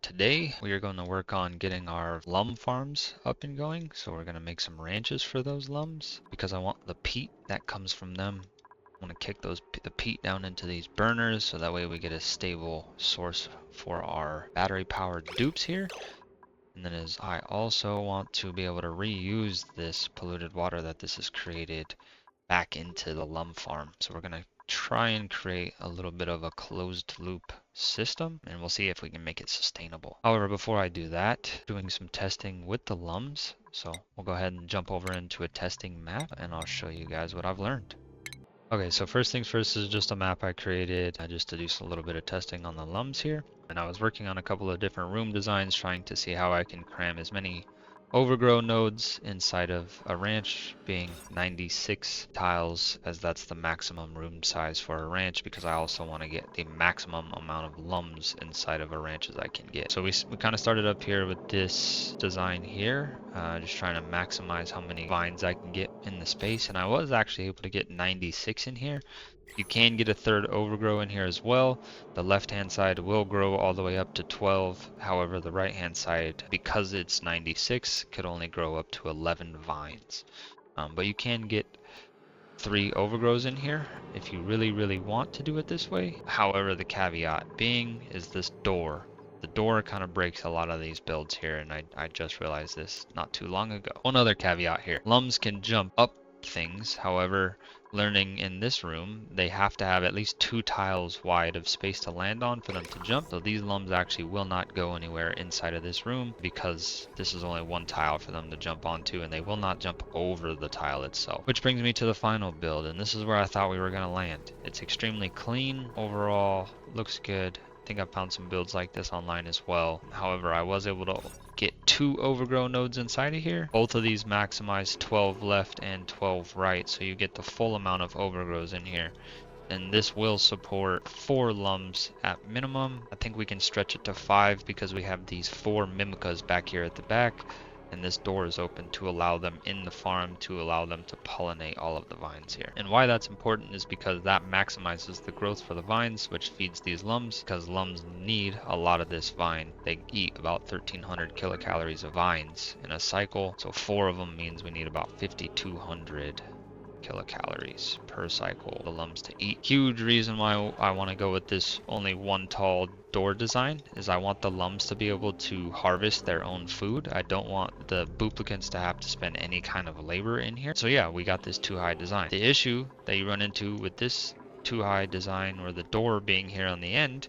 Today we are going to work on getting our lum farms up and going. So we're going to make some ranches for those lums because I want the peat that comes from them. I want to kick the peat down into these burners so that way we get a stable source for our battery powered dupes here. And then I also want to be able to reuse this polluted water that this has created back into the lum farm. So we're going to try and create a little bit of a closed loop system, and we'll see if we can make it sustainable. However, before I do that, doing some testing with the lums. So we'll go ahead and jump over into a testing map and I'll show you guys what I've learned. Okay, so first things first is just a map I created just to do a little bit of testing on the lums here. And I was working on a couple of different room designs trying to see how I can cram as many overgrow nodes inside of a ranch, being 96 tiles, as that's the maximum room size for a ranch, because I also want to get the maximum amount of lums inside of a ranch as I can get. So we kind of started up here with this design here, just trying to maximize how many vines I can get in the space, and I was actually able to get 96 in here. You can get a third overgrow in here as well. The left hand side will grow all the way up to 12. However, the right hand side, because it's 96, could only grow up to 11 vines. But you can get 3 overgrows in here if you really want to do it this way. However, the caveat being is this door. The door kind of breaks a lot of these builds here, and I just realized this not too long ago. One other caveat here. Lums can jump up things. However, learning in this room, they have to have at least 2 tiles wide of space to land on for them to jump. So these lums actually will not go anywhere inside of this room because this is only 1 tile for them to jump onto, and they will not jump over the tile itself. Which brings me to the final build, and this is where I thought we were going to land. It's extremely clean overall, looks good. I think I found some builds like this online as well. However, I was able to get 2 overgrow nodes inside of here. Both of these maximize 12 left and 12 right, so you get the full amount of overgrows in here. And this will support 4 lums at minimum. I think we can stretch it to 5 because we have these 4 mimicas back here at the back. And this door is open to allow them in the farm, to allow them to pollinate all of the vines here. And why that's important is because that maximizes the growth for the vines, which feeds these lums, because lums need a lot of this vine. They eat about 1,300 kilocalories of vines in a cycle, so 4 of them means we need about 5,200 kilocalories per cycle the lums to eat. Huge reason why I want to go with this only 1 tall door design is I want the lums to be able to harvest their own food. I don't want the duplicants to have to spend any kind of labor in here. So yeah, we got this too high design. The issue that you run into with this too high design, or the door being here on the end,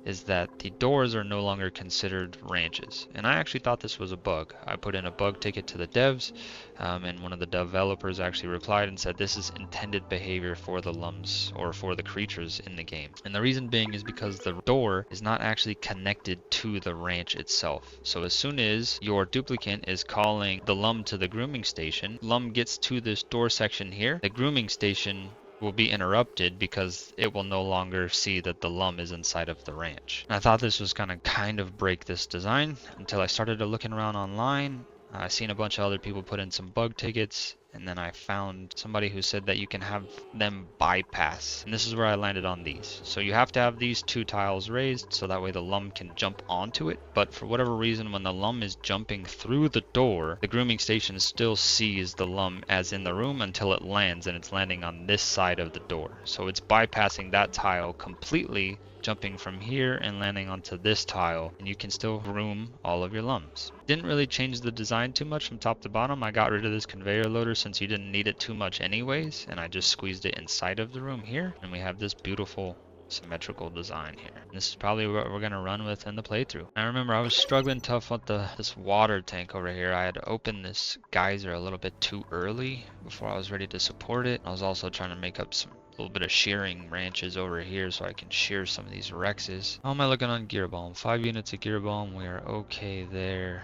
is that the doors are no longer considered ranches. And I actually thought this was a bug. I put in a bug ticket to the devs, and one of the developers actually replied and said this is intended behavior for the lums, or for the creatures in the game. And the reason being is because the door is not actually connected to the ranch itself. So as soon as your duplicant is calling the lum to the grooming station, lum gets to this door section here, the grooming station will be interrupted because it will no longer see that the lum is inside of the ranch. And I thought this was gonna kind of break this design until I started looking around online. I seen a bunch of other people put in some bug tickets, and then I found somebody who said that you can have them bypass. And this is where I landed on these. So you have to have these 2 tiles raised so that way the lum can jump onto it. But for whatever reason, when the lum is jumping through the door, the grooming station still sees the lum as in the room until it lands, and it's landing on this side of the door. So it's bypassing that tile completely, jumping from here and landing onto this tile, and you can still groom all of your lums. Didn't really change the design too much from top to bottom. I got rid of this conveyor loader since you didn't need it too much anyways, and I just squeezed it inside of the room here, and we have this beautiful symmetrical design here. And this is probably what we're gonna run with in the playthrough. I remember I was struggling tough with this water tank over here. I had opened this geyser a little bit too early before I was ready to support it. I was also trying to make up some little bit of shearing ranches over here so I can shear some of these Rexes. How am I looking on gear balm? 5 units of gear balm. We are okay there.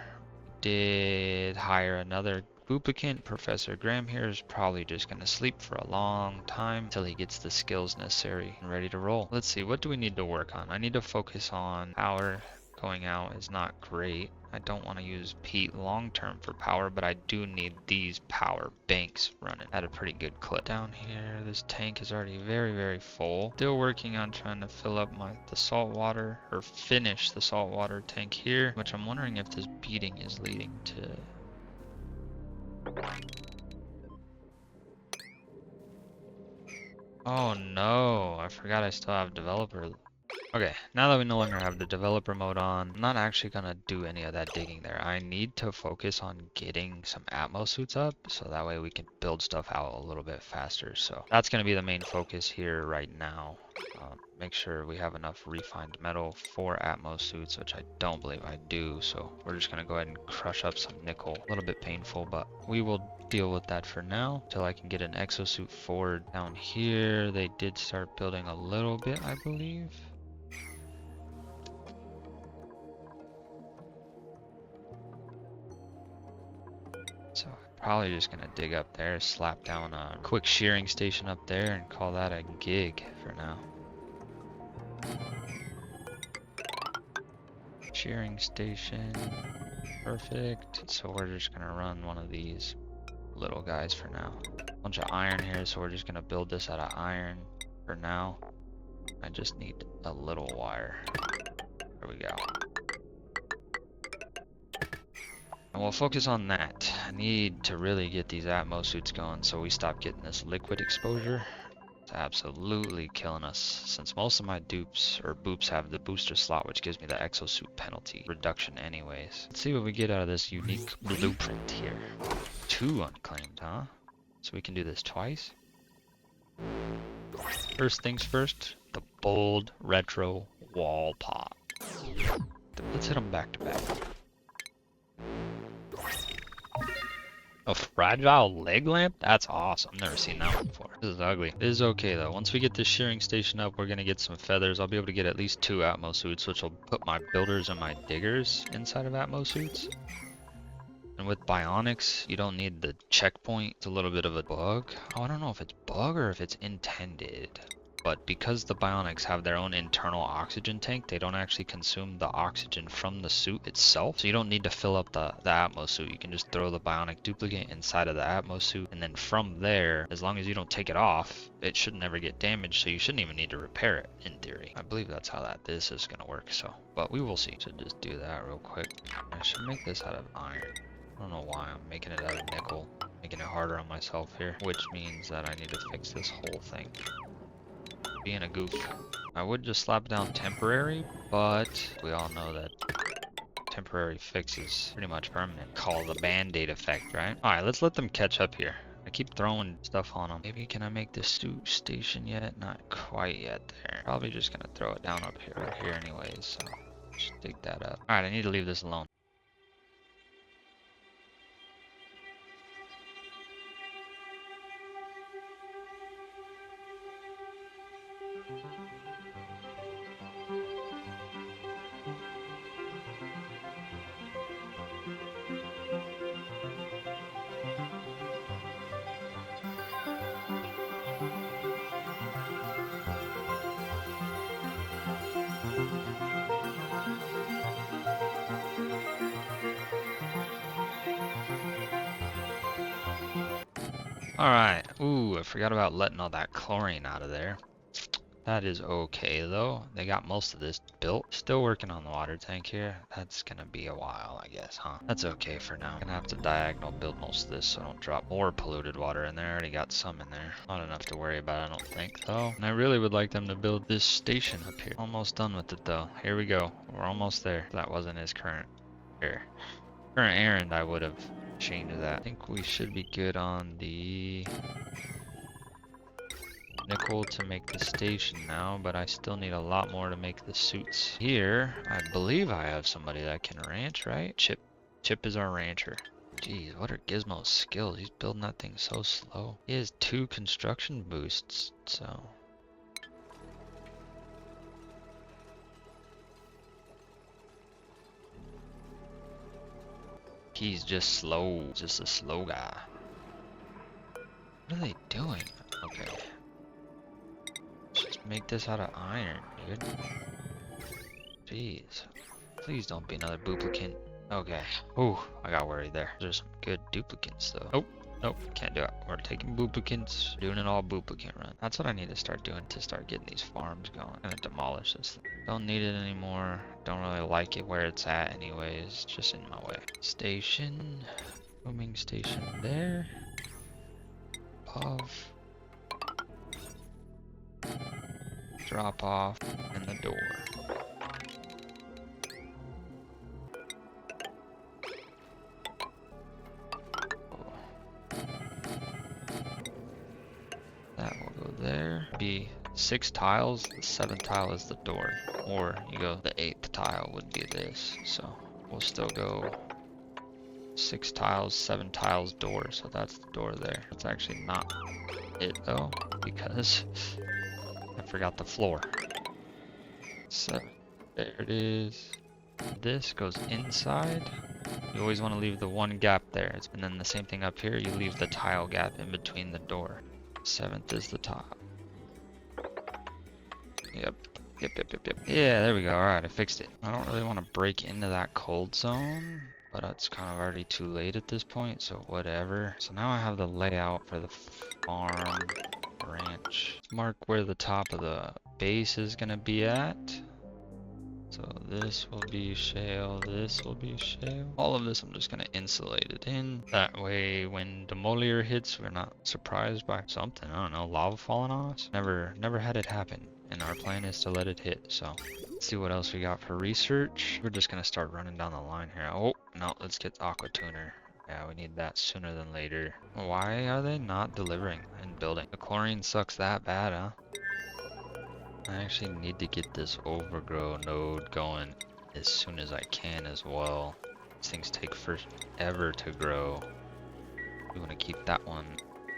Did hire another duplicant. Professor Graham here is probably just going to sleep for a long time until he gets the skills necessary and ready to roll. Let's see, what do we need to work on? I need to focus on power going out is not great. I don't want to use peat long term for power, but I do need these power banks running at a pretty good clip. Down here, this tank is already very, very full. Still working on trying to fill up the salt water, or finish the salt water tank here, which I'm wondering if this beating is leading to... Oh no, I forgot I still have developer. Okay, now that we no longer have the developer mode on, I'm not actually gonna do any of that digging there. I need to focus on getting some Atmos suits up, so that way we can build stuff out a little bit faster. So that's gonna be the main focus here right now. Make sure we have enough refined metal for Atmos suits, which I don't believe I do. So we're just gonna go ahead and crush up some nickel. A little bit painful, but we will deal with that for now until I can get an exosuit forward. Down here, they did start building a little bit, I believe. So probably just gonna dig up there, slap down a quick shearing station up there and call that a gig for now. Shearing station, perfect. So we're just gonna run one of these little guys for now. Bunch of iron here, so we're just gonna build this out of iron for now. I just need a little wire. There we go. And we'll focus on that. I need to really get these Atmos suits going so we stop getting this liquid exposure. It's absolutely killing us, since most of my dupes or boops have the booster slot, which gives me the exosuit penalty reduction anyways. Let's see what we get out of this unique blueprint here. 2 unclaimed, huh? So we can do this twice. First things first, the bold retro wall pop. Let's hit them back to back. A fragile leg lamp? That's awesome. I've never seen that one before. This is ugly. It is okay though. Once we get this shearing station up, we're gonna get some feathers. I'll be able to get at least 2 Atmos suits, which will put my builders and my diggers inside of Atmos suits. And with bionics, you don't need the checkpoint. It's a little bit of a bug. Oh, I don't know if it's bug or if it's intended. But because the bionics have their own internal oxygen tank, they don't actually consume the oxygen from the suit itself. So you don't need to fill up the Atmos suit. You can just throw the bionic duplicate inside of the Atmos suit. And then from there, as long as you don't take it off, it should never get damaged. So you shouldn't even need to repair it, in theory. I believe that's how this is going to work. So, but we will see. So just do that real quick. I should make this out of iron. I don't know why I'm making it out of nickel. Making it harder on myself here. Which means that I need to fix this whole thing. Being a goof. I would just slap down temporary, but we all know that temporary fix is pretty much permanent. Call the band-aid effect, right? Alright, let's let them catch up here. I keep throwing stuff on them. Maybe can I make this suit station yet? Not quite yet there. Probably just gonna throw it down up here, right here anyways, so just dig that up. Alright, I need to leave this alone. Alright, ooh, I forgot about letting all that chlorine out of there. That is okay though. They got most of this built. Still working on the water tank here. That's gonna be a while, I guess, huh? That's okay for now. Gonna have to diagonal build most of this so I don't drop more polluted water in there. I already got some in there. Not enough to worry about, I don't think, though. And I really would like them to build this station up here. Almost done with it though. Here we go. We're almost there. That wasn't his current errand. I would have changed that. I think we should be good on the nickel to make the station now, but I still need a lot more to make the suits. Here, I believe I have somebody that can ranch, right? Chip is our rancher. Jeez, what are Gizmo's skills? He's building that thing so slow. He has 2 construction boosts, so... He's just slow, just a slow guy. What are they doing? Okay. Just make this out of iron, dude. Jeez. Please don't be another duplicate. Okay. Ooh, I got worried there. There's some good duplicates though. Nope. Nope, can't do it. We're taking duplicates, doing it all duplicate run. That's what I need to start doing to start getting these farms going. I'm gonna demolish this thing. Don't need it anymore. Don't really like it where it's at anyways. It's just in my way. Station. Roaming station there. Puff. Drop off. And the door. That will go there. Be 6 tiles. The 7th tile is the door. Or you go, the 8th tile would be this. So we'll still go 6 tiles, 7 tiles, door. So that's the door there. That's actually not it though, because I forgot the floor. So there it is. This goes inside. You always want to leave the one gap there. And then the same thing up here. You leave the tile gap in between the door. 7th is the top. Yep. Yeah, there we go. Alright, I fixed it. I don't really want to break into that cold zone, but it's kind of already too late at this point, so whatever. So now I have the layout for the farm ranch. Let's mark where the top of the base is going to be at. So this will be shale, this will be shale. All of this I'm just gonna insulate it in. That way when demolier hits, we're not surprised by something. I don't know, lava falling on us. Never had it happen. And our plan is to let it hit, so. Let's see what else we got for research. We're just gonna start running down the line here. Oh, no, let's get aqua tuner. Yeah, we need that sooner than later. Why are they not delivering and building? The chlorine sucks that bad, huh? I actually need to get this overgrow node going as soon as I can as well. These things take forever to grow. We want to keep that one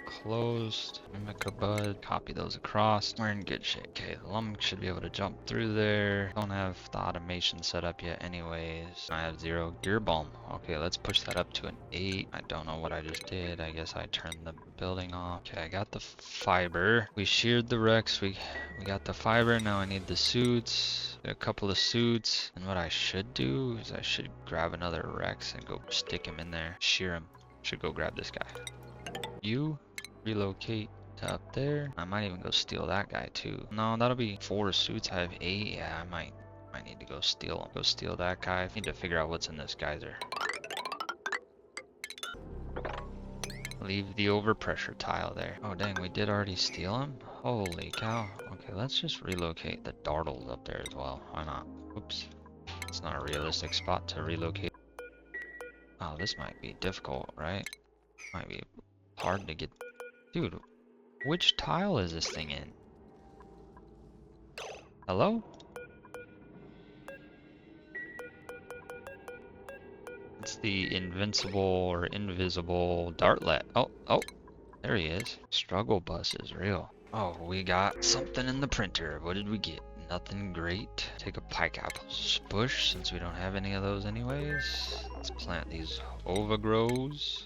closed. Mimic a bud, copy those across. We're in good shape. Okay, the lum should be able to jump through there. Don't have the automation set up yet anyways. I have 0 gear bulb. Okay, let's push that up to an 8. I don't know what I just did. I guess I turned the building off. Okay, I got the fiber. We sheared the Rex. We got the fiber. Now I need the suits. A couple of suits. And what I should do is I should grab another Rex and go stick him in there. Shear him. Should go grab this guy. You relocate to up there. I might even go steal that guy too. No, that'll be 4 suits. I have 8. Yeah, I might need to go steal him. Go steal that guy. I need to figure out what's in this geyser. Leave the overpressure tile there. Oh dang, we did already steal him? Holy cow. Okay, let's just relocate the dartles up there as well. Why not? Oops. It's not a realistic spot to relocate. Oh, this might be difficult, right? Might be hard to get. Dude, which tile is this thing in? Hello? It's the invincible or invisible dartlet. Oh, there he is. Struggle bus is real. Oh, we got something in the printer. What did we get? Nothing great. Take a pike apple bush since we don't have any of those anyways. Let's plant these overgrows.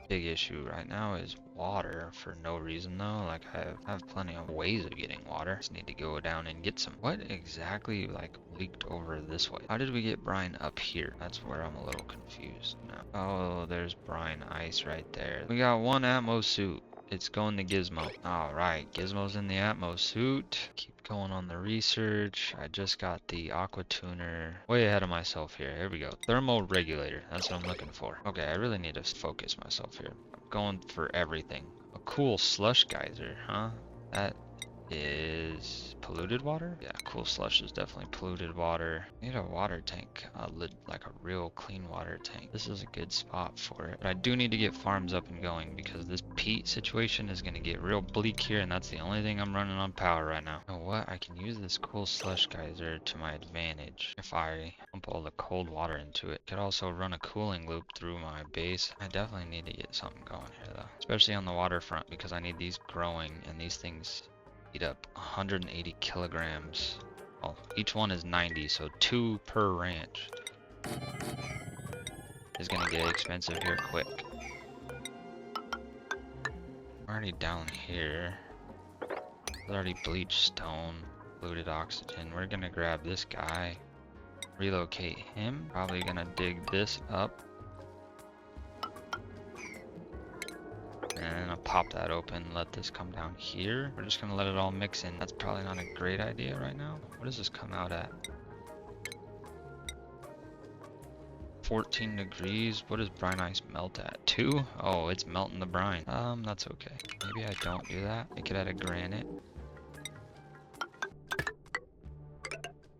Big issue right now is water for no reason though. Like I have plenty of ways of getting water. Just need to go down and get some. What exactly like leaked over this way? How did we get brine up here? That's where I'm a little confused now. Oh, there's brine ice right there. We got 1 Atmos suit. It's going to Gizmo. Alright, Gizmo's in the Atmos suit. Keep going on the research. I just got the aqua tuner. Way ahead of myself here. Here we go. Thermal regulator. That's what I'm looking for. Okay, I really need to focus myself here. I'm going for everything. A cool slush geyser, huh? That is polluted water? Yeah, cool slush is definitely polluted water. Need a water tank, like a real clean water tank. This is a good spot for it. But I do need to get farms up and going because this peat situation is going to get real bleak here, and that's the only thing I'm running on power right now. You know what? I can use this cool slush geyser to my advantage if I pump all the cold water into it. Could also run a cooling loop through my base. I definitely need to get something going here though, especially on the waterfront because I need these growing, and these things eat up 180 kilograms. Well, each one is 90, so 2 per ranch. Is gonna get expensive here quick. I'm already down here. There's already bleached stone, polluted oxygen. We're gonna grab this guy. relocate him. Probably gonna dig this up. And I'll pop that open, let this come down here. We're just gonna let it all mix in. That's probably not a great idea right now. What does this come out at? 14 degrees. What does brine ice melt at? 2? Oh, it's melting the brine. That's okay. Maybe I don't do that. Make it out of granite.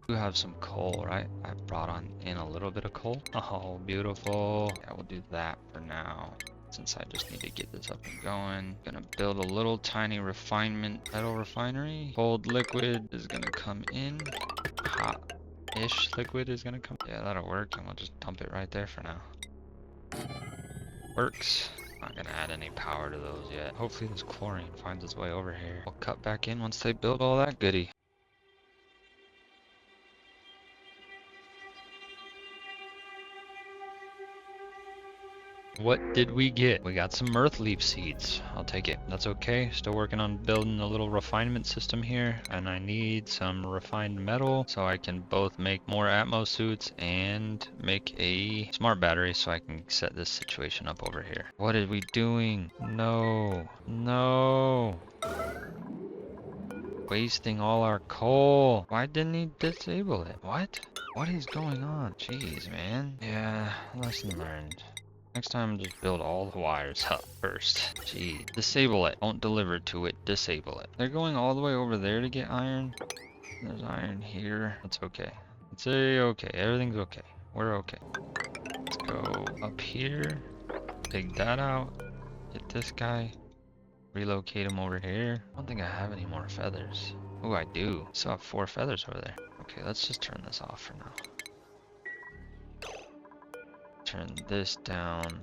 We have some coal, right? I brought on in a little bit of coal. Oh, beautiful. Yeah, we'll do that for now, since I just need to get this up and going. Gonna build a little tiny refinement metal refinery. Cold liquid is gonna come in. Hot-ish liquid is gonna come. Yeah, that'll work, and we'll just dump it right there for now. Works. Not gonna add any power to those yet. Hopefully this chlorine finds its way over here. We'll cut back in once they build all that goodie. What did we get? We got some mirth leaf seeds. I'll take it. That's okay. Still working on building a little refinement system here, and I need some refined metal so I can both make more Atmos suits and make a smart battery so I can set this situation up over here. What are we doing? No. No. Wasting all our coal. Why didn't he disable it? What? What is going on? Jeez, man. Yeah, lesson learned. Next time, just build all the wires up first. Gee, disable it. Don't deliver to it. Disable it. They're going all the way over there to get iron. There's iron here. That's okay. It's okay. Everything's okay. We're okay. Let's go up here. Take that out. Get this guy. Relocate him over here. I don't think I have any more feathers. Oh, I do. Still have 4 feathers over there. Okay, let's just turn this off for now. Turn this down.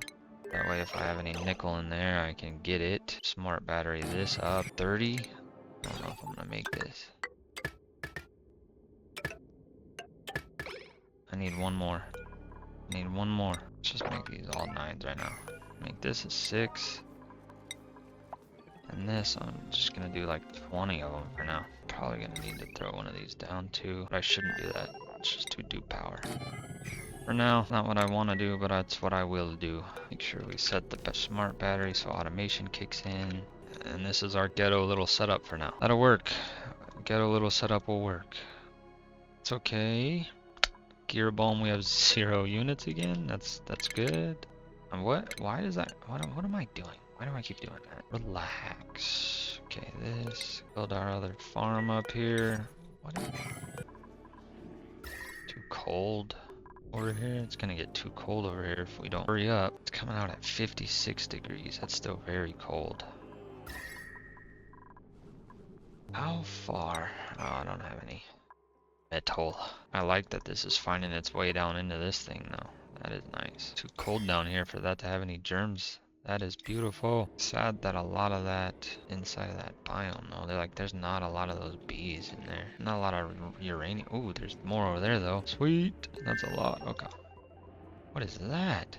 That way if I have any nickel in there, I can get it. Smart battery this up. 30. I don't know if I'm gonna make this. I need one more. I need one more. Let's just make these all 9s right now. Make this a 6. And this, I'm just gonna do like 20 of them for now. Probably gonna need to throw one of these down too. But I shouldn't do that. It's just too dew power. For now, not what I want to do, but that's what I will do. Make sure we set the smart battery so automation kicks in. And this is our ghetto little setup for now. That'll work. Ghetto little setup will work. It's okay. Gear bomb, we have 0 units again. That's good. And what? Why does that? What am I doing? Why do I keep doing that? Relax. Okay, this. Build our other farm up here. What? Too cold over here. It's gonna get too cold over here if we don't hurry up. It's coming out at 56 degrees. That's still very cold. How far? Oh, I don't have any metal. I like that this is finding its way down into this thing though. That is nice. Too cold down here for that to have any germs. That is beautiful. Sad that a lot of that inside of that biome though. They're like, there's not a lot of those bees in there. Not a lot of uranium. Ooh, there's more over there though. Sweet. That's a lot. Okay. What is that?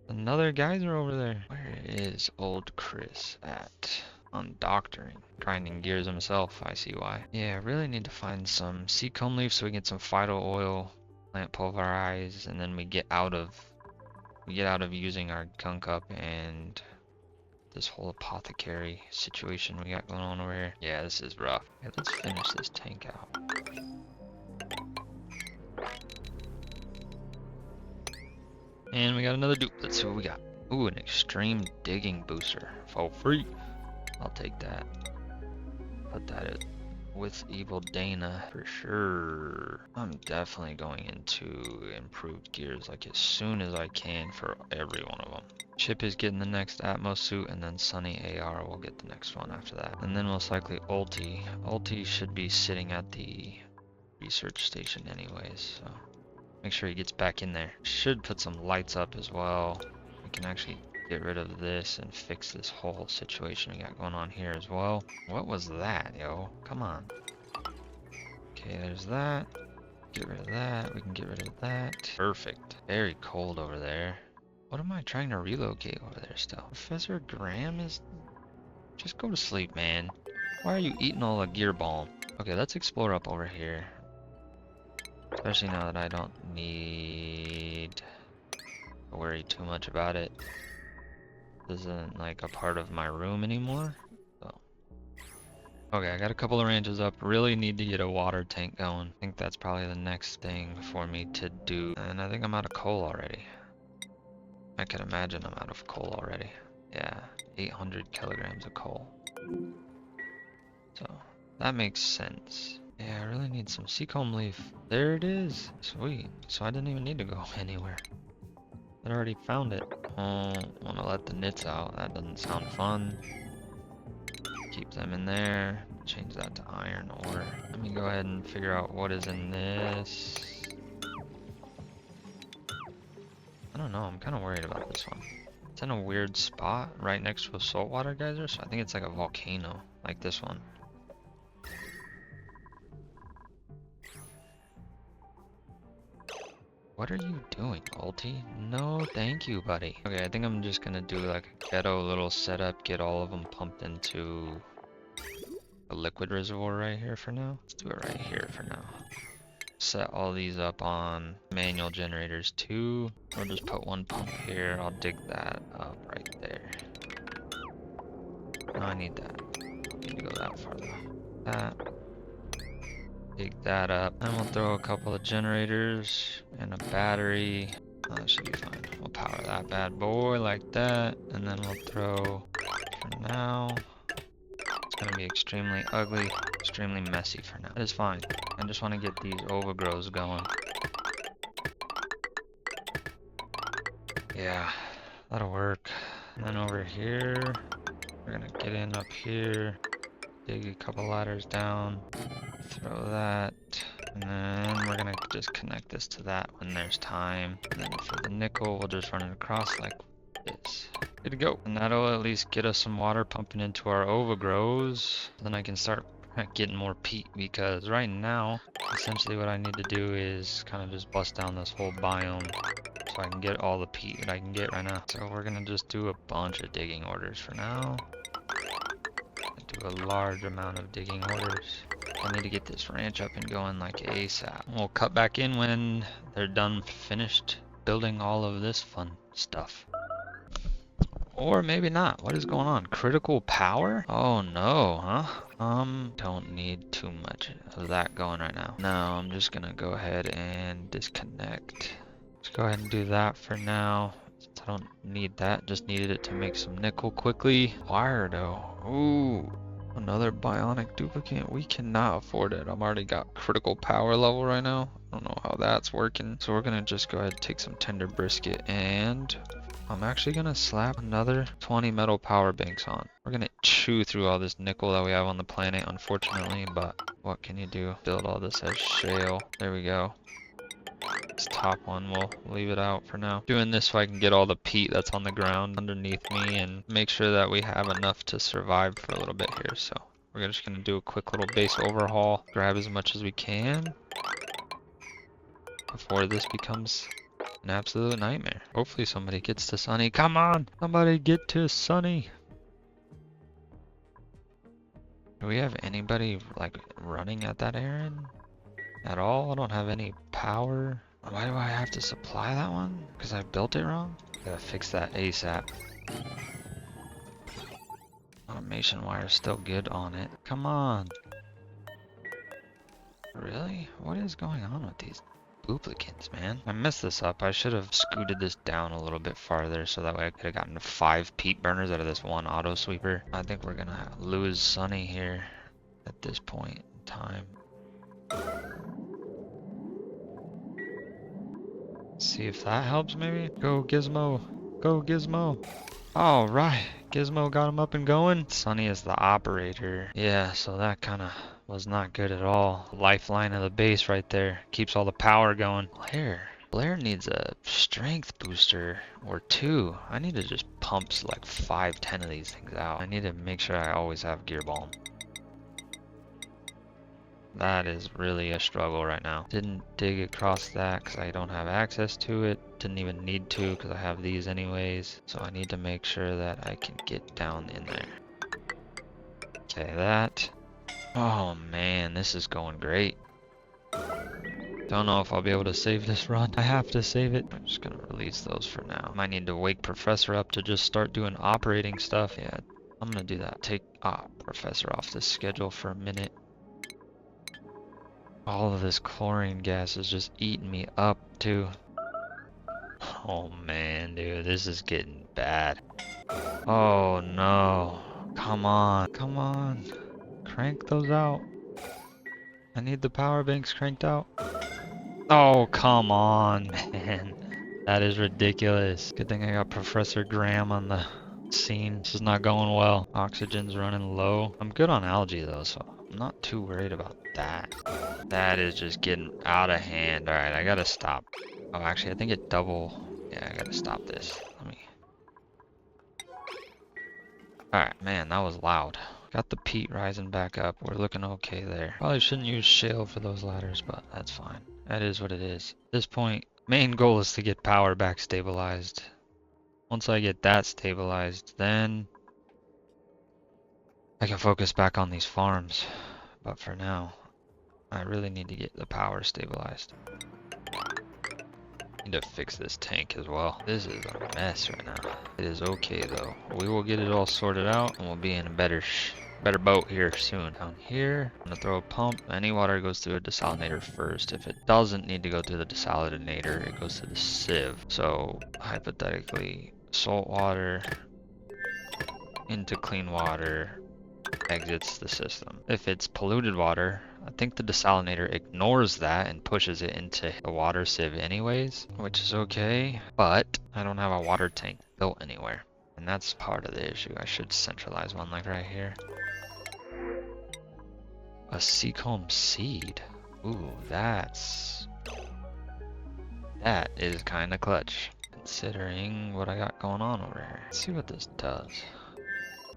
Another geyser over there. Where is old Chris at? On doctoring. Grinding gears himself. I see why. Yeah, I really need to find some seacomb leaf so we get some phyto oil, plant pulverize, and then we get out of using our gunk up and this whole apothecary situation we got going on over here. Yeah, this is rough. Okay, let's finish this tank out. And we got another dupe. Let's see what we got. Ooh, an extreme digging booster for free. I'll take that. Put that with Evil Dana for sure. I'm definitely going into improved gears like as soon as I can for every one of them. Chip is getting the next Atmos suit, and then Sunny AR will get the next one after that. And then most likely Ulti. Ulti should be sitting at the research station anyways, so make sure he gets back in there. Should put some lights up as well. We can actually get rid of this and fix this whole situation we got going on here as well. What was that, yo? Come on. Okay, there's that. Get rid of that. We can get rid of that. Perfect. Very cold over there. What am I trying to relocate over there still? Professor Graham is... Just go to sleep, man. Why are you eating all the gear balm? Okay, let's explore up over here. Especially now that I don't need to worry too much about it. This isn't like a part of my room anymore. So. Okay, I got a couple of ranches up. Really need to get a water tank going. I think that's probably the next thing for me to do. And I think I'm out of coal already. I can imagine I'm out of coal already. Yeah, 800 kilograms of coal. So that makes sense. Yeah, I really need some seacomb leaf. There it is. Sweet. So I didn't even need to go anywhere. I already found it. Oh, want to let the nits out. That doesn't sound fun. Keep them in there. Change that to iron ore. Let me go ahead and figure out what is in this. I don't know. I'm kind of worried about this one. It's in a weird spot right next to a saltwater geyser, so I think it's like a volcano, like this one. What are you doing, Ulti? No, thank you, buddy. Okay, I think I'm just gonna do like a ghetto little setup, get all of them pumped into a liquid reservoir right here for now. Let's do it right here for now. Set all these up on manual generators too. We'll just put one pump here. I'll dig that up right there. No, I need that. Don't need to go that far though. That. Dig that up. And we'll throw a couple of generators and a battery. Oh, that should be fine. We'll power that bad boy like that. And then we'll throw, for now, it's gonna be extremely ugly, extremely messy for now. It is fine. I just want to get these overgrows going. Yeah, that'll work. And then over here, we're gonna get in up here, dig a couple ladders down, throw that, and then we're gonna just connect this to that when there's time. And then for the nickel, we'll just run it across like this. Good to go. And that'll at least get us some water pumping into our overgrows. Then I can start getting more peat, because right now, essentially what I need to do is kind of just bust down this whole biome so I can get all the peat that I can get right now. So we're gonna just do a bunch of digging orders for now. Do a large amount of digging orders. I need to get this ranch up and going like ASAP. We'll cut back in when they're done, finished building all of this fun stuff. Or maybe not. What is going on? Critical power? Oh no, huh? Don't need too much of that going right now. No, I'm just gonna go ahead and disconnect. Let's go ahead and do that for now. I don't need that, just needed it to make some nickel quickly. Wire though. Ooh, another bionic duplicate. We cannot afford it. I'm already got critical power level right now. I don't know how that's working. So we're gonna just go ahead and take some tender brisket, and I'm actually gonna slap another 20 metal power banks on. We're gonna chew through all this nickel that we have on the planet, unfortunately, but what can you do? Build all this as shale. There we go. This top one, we'll leave it out for now. Doing this so I can get all the peat that's on the ground underneath me and make sure that we have enough to survive for a little bit here. So we're just gonna do a quick little base overhaul, grab as much as we can before this becomes an absolute nightmare. Hopefully somebody gets to Sunny. Come on, somebody get to Sunny. Do we have anybody like running at that errand at all? I don't have any power. Why do I have to supply that one? Because I built it wrong? Gotta fix that ASAP. Automation wire is still good on it. Come on. Really? What is going on with these duplicants, man? I messed this up. I should have scooted this down a little bit farther so that way I could have gotten 5 peat burners out of this one auto sweeper. I think we're gonna lose Sunny here at this point in time. See if that helps maybe? Go Gizmo. Go Gizmo. All right. Gizmo got him up and going. Sunny is the operator. Yeah, so that kind of was not good at all. Lifeline of the base right there. Keeps all the power going. Blair needs a strength booster or 2. I need to just pump like 5, 10 of these things out. I need to make sure I always have gear balm. That is really a struggle right now. Didn't dig across that because I don't have access to it. Didn't even need to because I have these anyways. So I need to make sure that I can get down in there. Okay, that. Oh man, this is going great. Don't know if I'll be able to save this run. I have to save it. I'm just gonna release those for now. Might need to wake Professor up to just start doing operating stuff. Yeah, I'm gonna do that. Take Professor off the schedule for a minute. All of this chlorine gas is just eating me up too. Oh man, dude, this is getting bad. Oh no. Come on, come on. Crank those out. I need the power banks cranked out. Oh, come on, man. That is ridiculous. Good thing I got Professor Graham on the scene. This is not going well. Oxygen's running low. I'm good on algae though, so I'm not too worried about that. That is just getting out of hand. Alright, I gotta stop. Oh, actually, I think it double... Yeah, I gotta stop this. Let me... Alright, man, that was loud. Got the peat rising back up. We're looking okay there. Probably shouldn't use shale for those ladders, but that's fine. That is what it is. At this point, main goal is to get power back stabilized. Once I get that stabilized, then I can focus back on these farms. But for now, I really need to get the power stabilized. Need to fix this tank as well. This is a mess right now. It is okay though. We will get it all sorted out and we'll be in a better boat here soon. Down here, I'm gonna throw a pump. Any water goes through a desalinator first. If it doesn't need to go through the desalinator, it goes to the sieve. So hypothetically, salt water into clean water exits the system. If it's polluted water, I think the desalinator ignores that and pushes it into the water sieve anyways, which is okay, but I don't have a water tank built anywhere. And that's part of the issue. I should centralize one like right here. A seacomb seed. Ooh, that is kind of clutch, considering what I got going on over here. Let's see what this does.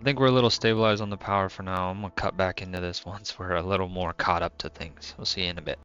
I think we're a little stabilized on the power for now. I'm gonna cut back into this once we're a little more caught up to things. We'll see you in a bit.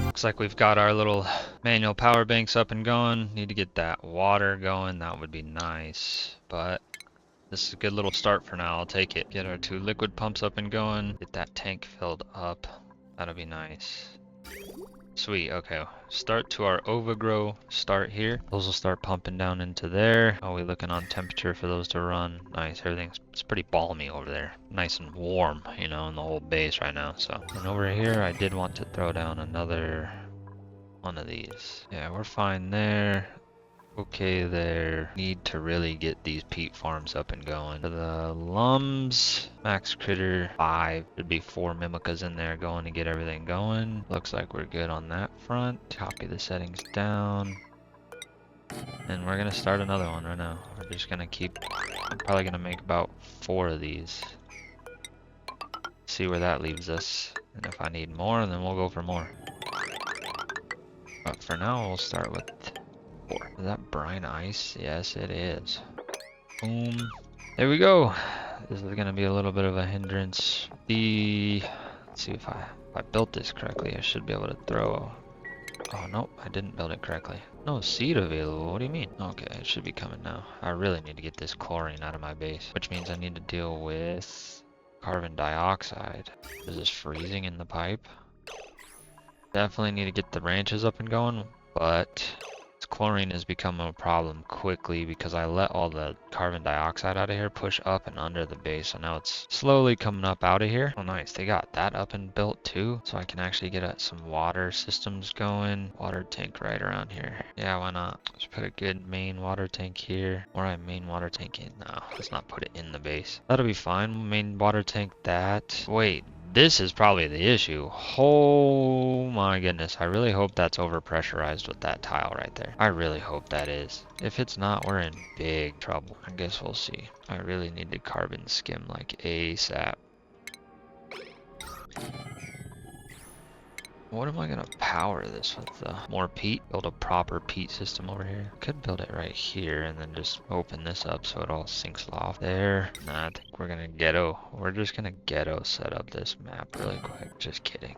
Looks like we've got our little manual power banks up and going. Need to get that water going. That would be nice, but this is a good little start for now. I'll take it. Get our 2 liquid pumps up and going. Get that tank filled up. That'll be nice. Sweet, okay. Start to our overgrow start here. Those will start pumping down into there. How are we looking on temperature for those to run? Nice, it's pretty balmy over there. Nice and warm, you know, in the whole base right now. So, and over here, I did want to throw down another one of these. Yeah, we're fine there. Okay there. Need to really get these peat farms up and going. For the lums, max critter 5. There'd be 4 mimicas in there going to get everything going. Looks like we're good on that front. Copy the settings down. And we're gonna start another one right now. We're just gonna keep, I'm probably gonna make about 4 of these. See where that leaves us. And if I need more, then we'll go for more. But for now, we'll start with 4. Is that brine ice? Yes, it is. Boom. There we go. This is going to be a little bit of a hindrance. Let's see if I built this correctly. I should be able to throw. Oh, nope. I didn't build it correctly. No seed available. What do you mean? Okay, it should be coming now. I really need to get this chlorine out of my base, which means I need to deal with carbon dioxide. Is this freezing in the pipe? Definitely need to get the ranches up and going, but it's chlorine is becoming a problem quickly because I let all the carbon dioxide out of here push up and under the base. So now it's slowly coming up out of here. Oh, nice. They got that up and built too. So I can actually get some water systems going. Water tank right around here. Yeah, why not? Let's put a good main water tank here. Or I main water tank in. No, let's not put it in the base. That'll be fine. Main water tank that. Wait. This is probably the issue. Oh my goodness. I really hope that's overpressurized with that tile right there. I really hope that is. If it's not, we're in big trouble. I guess we'll see. I really need to carbon skim like ASAP. What am I gonna power this with? More peat? Build a proper peat system over here. Could build it right here and then just open this up so it all sinks off there. Nah, I think we're gonna ghetto. We're just gonna ghetto set up this map really quick. Just kidding.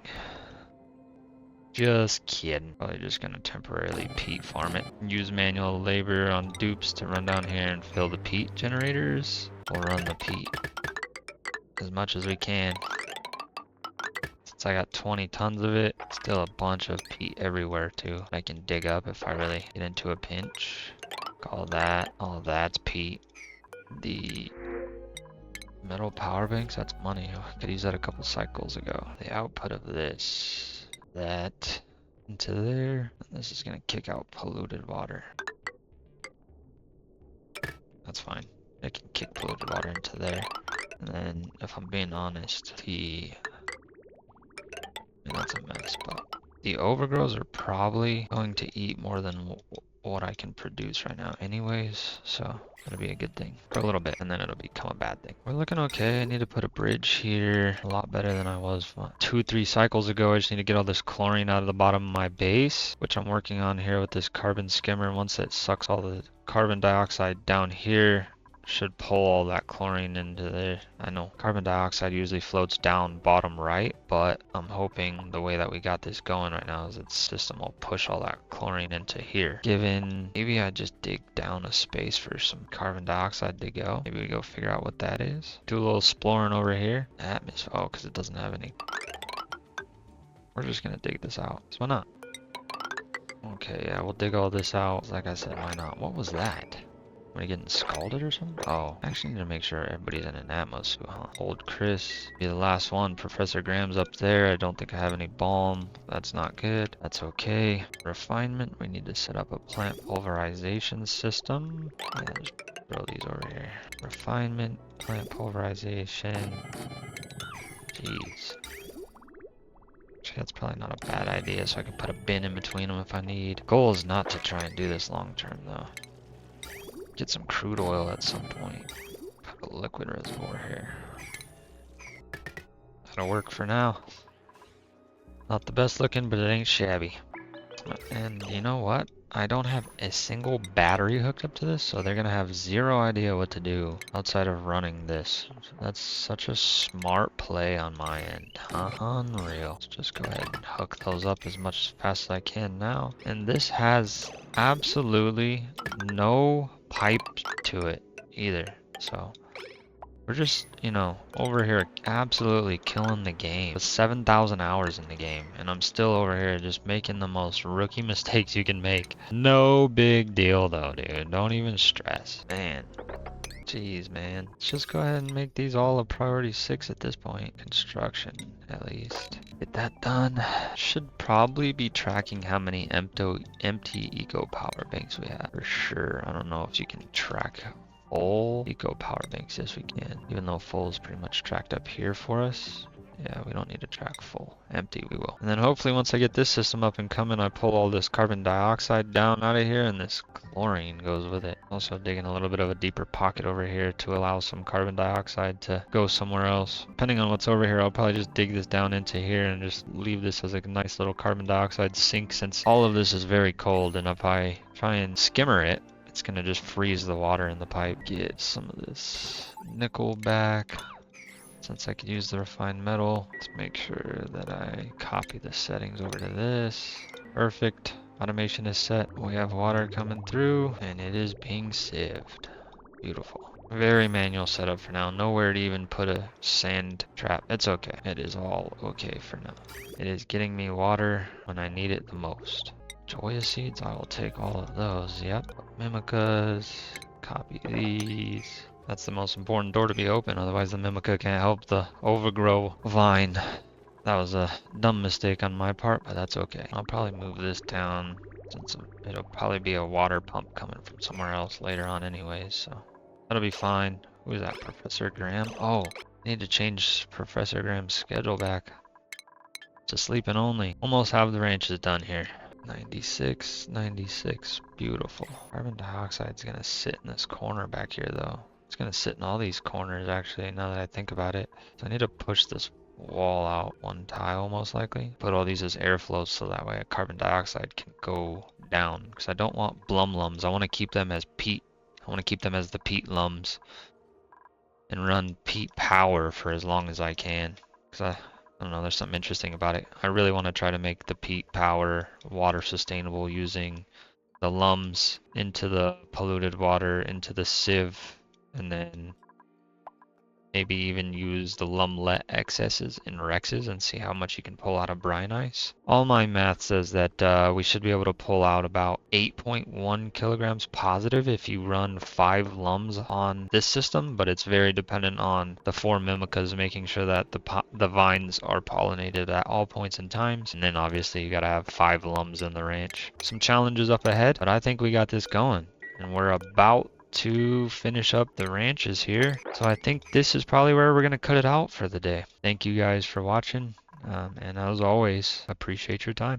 Just kidding. Probably just gonna temporarily peat farm it. Use manual labor on dupes to run down here and fill the peat generators. We'll run the peat as much as we can. Since I got 20 tons of it, still a bunch of peat everywhere too. I can dig up if I really get into a pinch. All that's peat. The metal power banks, that's money. I could use that a couple cycles ago. The output of this, that into there. This is gonna kick out polluted water. That's fine. I can kick polluted water into there. And then if I'm being honest, that's a mess, but the overgrows are probably going to eat more than what I can produce right now anyways, so it'll be a good thing for a little bit, and then it'll become a bad thing. We're looking okay. I need to put a bridge here. A lot better than I was 2-3 cycles ago. I just need to get all this chlorine out of the bottom of my base, which I'm working on here with this carbon skimmer. Once it sucks all the carbon dioxide down here, should pull all that chlorine into there. I know carbon dioxide usually floats down bottom right, but I'm hoping the way that we got this going right now is its system will push all that chlorine into here. Given, maybe I just dig down a space for some carbon dioxide to go. Maybe we go figure out what that is. Do a little exploring over here. Atmosphere, oh, because it doesn't have any. We're just gonna dig this out. So why not? Okay, yeah, we'll dig all this out. Like I said, why not? What was that? Am I getting scalded or something? Oh, I actually need to make sure everybody's in an atmosphere, huh? Old Chris, be the last one. Professor Graham's up there. I don't think I have any balm. That's not good. That's okay. Refinement, we need to set up a plant pulverization system. Yeah, just throw these over here. Refinement, plant pulverization. Jeez. Actually, that's probably not a bad idea, so I can put a bin in between them if I need. Goal is not to try and do this long term, though. Get some crude oil at some point. Put a liquid reservoir here. That'll work for now. Not the best looking, but it ain't shabby. And you know what? I don't have a single battery hooked up to this, so they're gonna have zero idea what to do outside of running this. That's such a smart play on my end, huh? Unreal. Let's just go ahead and hook those up as much as fast as I can now. And this has absolutely no pipe to it either, so we're just, you know, over here absolutely killing the game with 7,000 hours in the game, and I'm still over here just making the most rookie mistakes you can make. No big deal though, dude. Don't even stress, man. Jeez, man. Let's just go ahead and make these all a priority 6 at this point. Construction, at least. Get that done. Should probably be tracking how many empty eco power banks we have for sure. I don't know if you can track full eco power banks. Yes, we can. Even though full is pretty much tracked up here for us. Yeah, we don't need to track full. Empty, we will. And then hopefully once I get this system up and coming, I pull all this carbon dioxide down out of here and this chlorine goes with it. Also digging a little bit of a deeper pocket over here to allow some carbon dioxide to go somewhere else. Depending on what's over here, I'll probably just dig this down into here and just leave this as a nice little carbon dioxide sink, since all of this is very cold, and if I try and skimmer it, it's gonna just freeze the water in the pipe. Get some of this nickel back. Since I could use the refined metal, let's make sure that I copy the settings over to this. Perfect. Automation is set. We have water coming through, and it is being sieved. Beautiful. Very manual setup for now. Nowhere to even put a sand trap. It's okay. It is all okay for now. It is getting me water when I need it the most. Joya seeds, I will take all of those. Yep. Mimicas, copy these. That's the most important door to be open, otherwise the Mimica can't help the overgrow vine. That was a dumb mistake on my part, but that's okay. I'll probably move this down since it'll probably be a water pump coming from somewhere else later on anyways, so that'll be fine. Who is that, Professor Graham? Oh, need to change Professor Graham's schedule back to sleeping only. Almost have the ranches done here. 96, 96, beautiful. Carbon dioxide's gonna sit in this corner back here though. It's gonna sit in all these corners actually, now that I think about it. So I need to push this wall out one tile most likely. Put all these as airflows so that way carbon dioxide can go down. Because I don't want blum lums. I want to keep them as peat. I want to keep them as the peat lums. And run peat power for as long as I can. Because I don't know, there's something interesting about it. I really want to try to make the peat power water sustainable using the lums into the polluted water, into the sieve, and then maybe even use the lumlet excesses in rexes and see how much you can pull out of brine ice. All my math says that we should be able to pull out about 8.1 kilograms positive if you run 5 lums on this system, but it's very dependent on the 4 mimicas making sure that the vines are pollinated at all points in times. And then obviously you gotta have 5 lums in the ranch. Some challenges up ahead, but I think we got this going. And we're about to finish up the ranches here. So I think this is probably where we're going to cut it out for the day. Thank you guys for watching. And as always, appreciate your time.